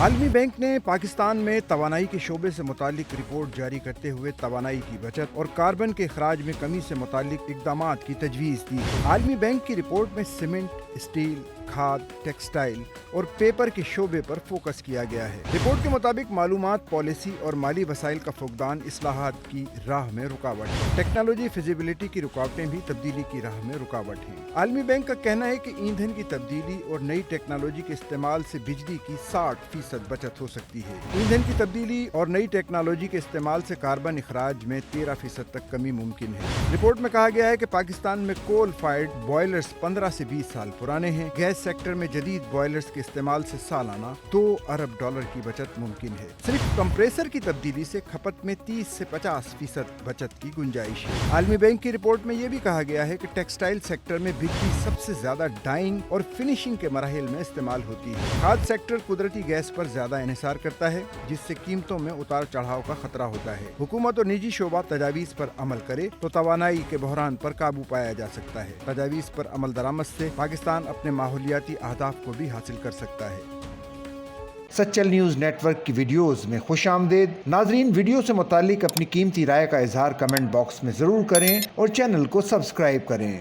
عالمی بینک نے پاکستان میں توانائی کے شعبے سے متعلق رپورٹ جاری کرتے ہوئے توانائی کی بچت اور کاربن کے اخراج میں کمی سے متعلق اقدامات کی تجویز دی ہے۔ عالمی بینک کی رپورٹ میں سیمنٹ، اسٹیل، کھاد، ٹیکسٹائل اور پیپر کے شعبے پر فوکس کیا گیا ہے۔ رپورٹ کے مطابق معلومات، پالیسی اور مالی وسائل کا فقدان اصلاحات کی راہ میں رکاوٹ ہے۔ ٹیکنالوجی فیزیبلٹی کی رکاوٹیں بھی تبدیلی کی راہ میں رکاوٹ ہیں۔ عالمی بینک کا کہنا ہے کہ ایندھن کی تبدیلی اور نئی ٹیکنالوجی کے استعمال سے بجلی کی 60% بچت ہو سکتی ہے۔ ایندھن کی تبدیلی اور نئی ٹیکنالوجی کے استعمال سے کاربن اخراج میں 13% تک کمی ممکن ہے۔ رپورٹ میں کہا گیا ہے کہ پاکستان میں کول فائرڈ بوائلرز 15 سے 20 سال پرانے ہیں۔ گیس سیکٹر میں جدید بوائلرز کے استعمال سے سالانہ $2 ارب کی بچت ممکن ہے۔ صرف کمپریسر کی تبدیلی سے کھپت میں 30 سے 50% بچت کی گنجائش ہے۔ عالمی بینک کی رپورٹ میں یہ بھی کہا گیا ہے کہ ٹیکسٹائل سیکٹر میں بجلی سب سے زیادہ ڈائنگ اور فنیشنگ کے مراحل میں استعمال ہوتی ہے۔ کھاد سیکٹر قدرتی گیس پر زیادہ انحصار کرتا ہے، جس سے قیمتوں میں اتار چڑھاؤ کا خطرہ ہوتا ہے۔ حکومت اور نجی شعبہ تجاویز پر عمل کرے تو توانائی کے بحران پر قابو پایا جا سکتا ہے۔ تجاویز پر عمل درآمد سے پاکستان اپنے ماحولیاتی اہداف کو بھی حاصل کر سکتا ہے۔ سچل نیوز نیٹ ورک کی ویڈیوز میں خوش آمدید۔ ناظرین، ویڈیو سے متعلق اپنی قیمتی رائے کا اظہار کمنٹ باکس میں ضرور کریں اور چینل کو سبسکرائب کریں۔